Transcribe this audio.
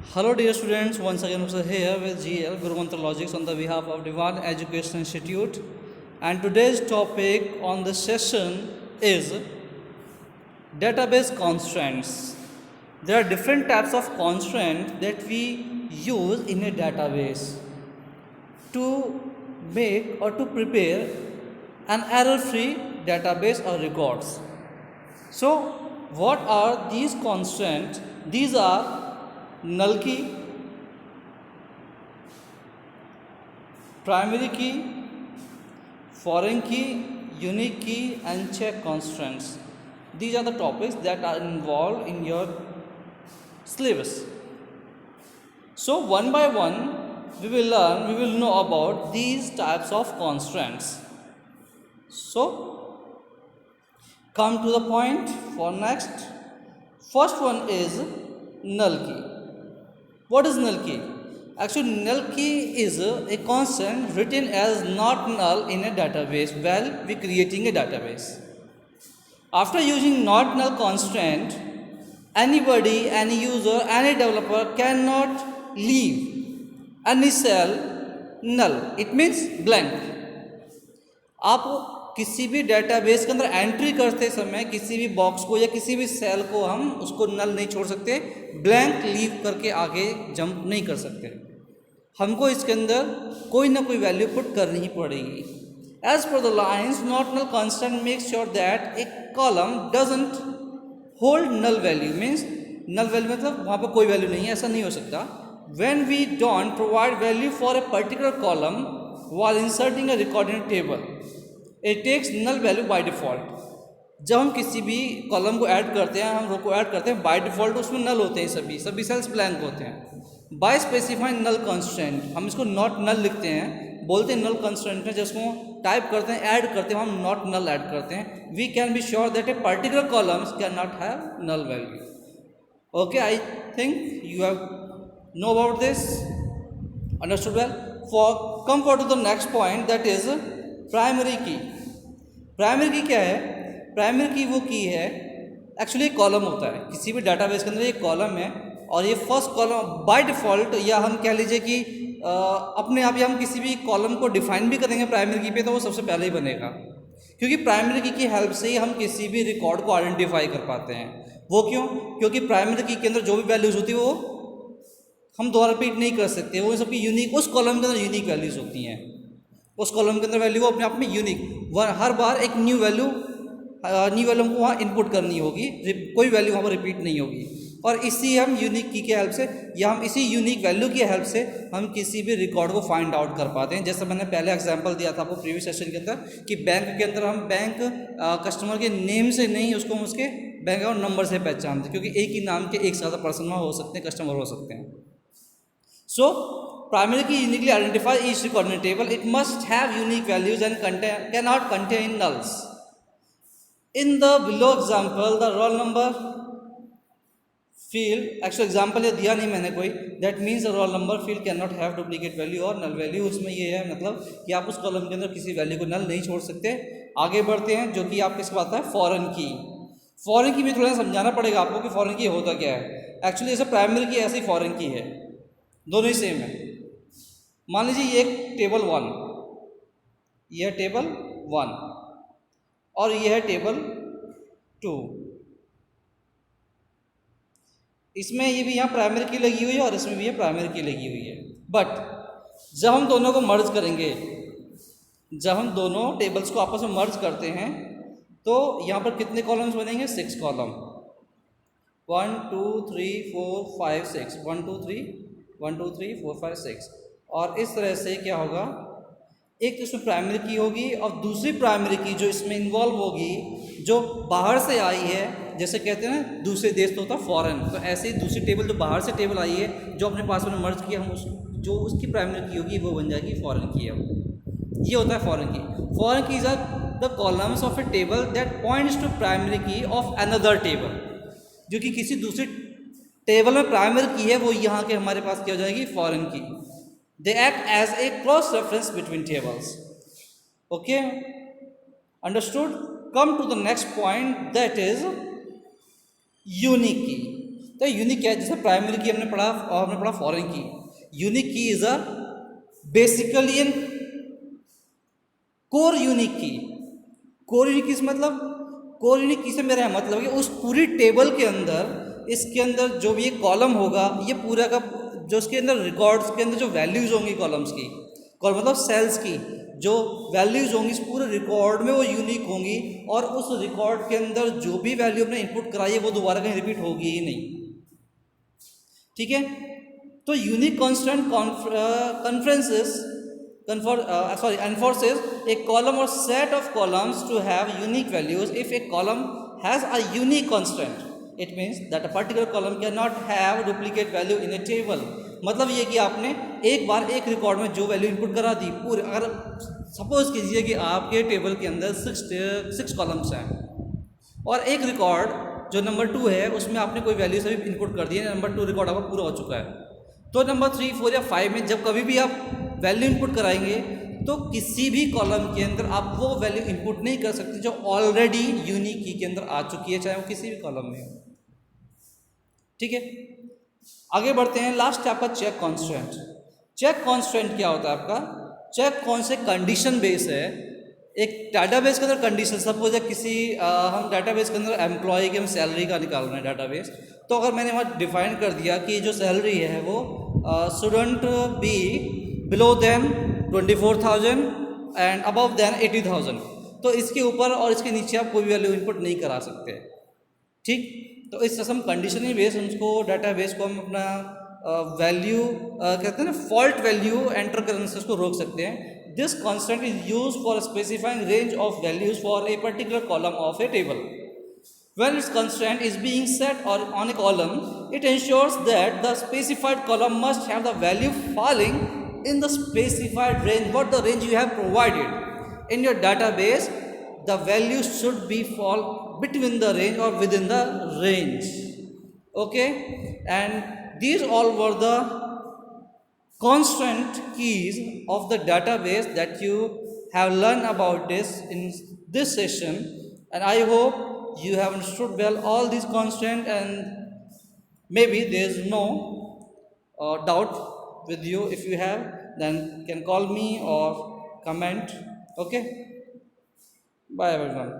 Hello dear students, once again we are here with GL Guru Mantra Logics on the behalf of Divine Education Institute, and today's topic on the session is database constraints. There are different types of constraints that we use in a database to make or to prepare an error-free database or records. So, what are these constraints? These are null key, primary key, foreign key, unique key, and check constraints. These are the topics that are involved in your syllabus. So, one by one, we will know about these types of constraints. So, come to the point for next. First one is null key. What is null key? Actually, null key is a constant written as not null in a database while we creating a database. After using not null constraint, anybody, any user, any developer cannot leave any cell null. It means blank. आप किसी भी database के अंदर entry करते समय किसी भी box को या किसी भी सेल को हम उसको नल नहीं छोड़ सकते, ब्लैंक लीव करके आगे जंप नहीं कर सकते. हमको इसके अंदर कोई ना कोई वैल्यू पुट करनी ही पड़ेगी. As per the lines not null constant make sure that a column doesn't hold null value. Means null value मतलब वहाँ पर कोई वैल्यू नहीं है, ऐसा नहीं हो सकता. When we don't provide value for a particular column while inserting a record in a table, it takes null value by default. जब हम किसी भी कॉलम को ऐड करते हैं, हम रो को ऐड करते हैं, बाय डिफ़ॉल्ट उसमें नल होते हैं, सभी सेल्स ब्लैंक होते हैं. बाय स्पेसिफाइंग नल कंस्ट्रेंट हम इसको नॉट नल लिखते हैं, बोलते हैं नल कंस्ट्रेंट है. जिसको टाइप करते हैं, ऐड करते हैं, हम नॉट नल ऐड करते हैं. We can be sure that a particular columns can not have null value. Okay, I think you have know about this. Understood well. Come forward to the next point, that is primary key. Primary की क्या है? Primary की वो की है, actually एक column होता है किसी भी डाटाबेस के अंदर. एक कॉलम है और ये फर्स्ट कॉलम बाय डिफ़ॉल्ट, या हम कह लीजिए कि अपने आप ही हम किसी भी कॉलम को डिफाइन भी करेंगे प्राइमरी की पे, तो वो सबसे पहले ही बनेगा, क्योंकि प्राइमरी की हेल्प से ही हम किसी भी रिकॉर्ड को आइडेंटिफाई कर पाते हैं. वो क्यों? क्योंकि प्राइमरी की के अंदर जो भी वैल्यूज़ होती है वो हम दोबारा रिपीट नहीं कर सकते. वो सबकी यूनिक, उस कॉलम के अंदर यूनिक वैल्यूज़ होती हैं. उस कॉलम के अंदर वैल्यू अपने आप में यूनिक, हर बार एक न्यू वैल्यू हमको वहाँ इनपुट करनी होगी, कोई वैल्यू वहाँ पर रिपीट नहीं होगी. और इसी हम यूनिक की हेल्प से, या हम इसी यूनिक वैल्यू की हेल्प से हम किसी भी रिकॉर्ड को फाइंड आउट कर पाते हैं. जैसे मैंने पहले एग्जांपल दिया था आपको प्रीवियस सेशन के अंदर कि बैंक के अंदर हम बैंक कस्टमर के नेम से नहीं, उसको हम उसके बैंक अकाउंट नंबर से पहचानते, क्योंकि एक ही नाम के एक से ज़्यादा पर्सन वहाँ हो सकते हैं, कस्टमर हो सकते हैं. So, primary key uniquely identify each record in a table. It must have unique values and cannot contain nulls. In the below example, the roll number field, actual example ये दिया नहीं मैंने कोई, that means the roll number field cannot have duplicate value और null value. उसमें ये है मतलब कि आप उस कॉलम के अंदर किसी वैल्यू को नल नहीं छोड़ सकते. आगे बढ़ते हैं, जो कि आप किसको आता है, फॉरेन की. फॉरेन की भी थोड़ा समझाना पड़ेगा आपको कि फॉरेन की होता क्या है. एक्चुअली जैसे प्राइमरी की ऐसे ही फॉरेन की है, दोनों ही सेम है. मान लीजिए ये एक टेबल 1, यह है टेबल 1 और यह है टेबल 2. इसमें ये भी यहाँ प्राइमरी की लगी हुई है और इसमें भी ये प्राइमरी की लगी हुई है. बट जब हम दोनों को मर्ज करेंगे, जब हम दोनों टेबल्स को आपस में मर्ज करते हैं, तो यहाँ पर कितने कॉलम्स बनेंगे? 6 कॉलम. 1 2 3 4 5 6, 1 2 3 1 2 3 4 5 6. और इस तरह से क्या होगा, एक तो इसमें प्राइमरी की होगी और दूसरी प्राइमरी की जो इसमें इन्वॉल्व होगी, जो बाहर से आई है, जैसे कहते हैं ना दूसरे देश तो होता है फॉरेन, तो ऐसे ही दूसरी टेबल जो बाहर से टेबल आई है, जो अपने पास में मर्ज किया, हम उस जो उसकी प्राइमरी की होगी वो बन जाएगी फॉरेन की. अब ये होता है foreign key. Foreign keys are the columns of a table that points to primary key of another table. जो कि किसी दूसरी टेबल में प्राइमरी की है, वो यहाँ के हमारे पास क्या हो जाएगी, foreign key. They act as a cross reference between tables. Okay, understood. come to the next point, that is unique key. तो यूनिक क्या है, जैसे प्राइमरी की हमने पढ़ा foreign key. Unique key is a basically an core unique key. Core unique key से मतलब, core unique key से मेरा मतलब है कि उस पूरी टेबल के अंदर, इसके अंदर जो भी ये कॉलम होगा, ये पूरा का जो इसके अंदर रिकॉर्ड्स के अंदर जो वैल्यूज होंगी कॉलम्स की, कॉलम मतलब सेल्स की जो वैल्यूज होंगी इस पूरे रिकॉर्ड में वो यूनिक होंगी, और उस रिकॉर्ड के अंदर जो भी वैल्यू हमने इनपुट कराई है वो दोबारा कहीं रिपीट होगी ही नहीं। ठीक है, तो unique constant conferences enforces a column or set of columns to have unique values. If a column has a unique constant, it means that a particular column cannot have duplicate value in a table. मतलब ये कि आपने एक बार एक record में जो value input करा दी पूरे, अगर सपोज कीजिए कि आपके टेबल के अंदर सिक्स कॉलम्स हैं और एक रिकॉर्ड जो नंबर 2 है उसमें आपने कोई वैल्यू सभी इनपुट कर दी है, नंबर 2 रिकॉर्ड आपका पूरा हो चुका है, तो नंबर 3, 4 या 5 में जब कभी भी आप वैल्यू इनपुट कराएंगे तो किसी भी कॉलम के अंदर आप वो वैल्यू इनपुट नहीं कर सकते जो ऑलरेडी यूनिक की के अंदर आ चुकी है, चाहे वो किसी भी कॉलम में हो। ठीक है, आगे बढ़ते हैं। लास्ट है आपका चेक कांस्टेंट। चेक कांस्टेंट क्या होता है आपका? चेक कौन से कंडीशन बेस है, एक डाटाबेस के अंदर कंडीशन, सपोज है किसी हम डाटाबेस के अंदर एम्प्लॉय की हम सैलरी का निकाल रहे हैं डाटाबेस, तो अगर मैंने वहाँ डिफाइन कर दिया कि जो सैलरी है वो shouldn't be below than 24,000 and above than 80,000, तो इसके ऊपर और इसके नीचे आप कोई भी वैल्यू इनपुट नहीं करा सकते। ठीक, तो इस तरह से हम कंडीशनल बेस उसको डाटाबेस को हम अपना वैल्यू कहते हैं ना, फॉल्ट वैल्यू एंटर करने से उसको रोक सकते हैं। This constant is use for specifying range of values for a particular column of a table. When its constraint is being set or on a column, it ensures that the specified column must have the value falling in the specified range, what the range you have provided in your database. The value should be fall between the range or within the range. Okay, and these all were the constant keys of the database that you have learned about this in this session, and I hope you have understood well all these constant, and maybe there is no doubt with you. If you have, then you can call me or comment. Okay, bye everyone.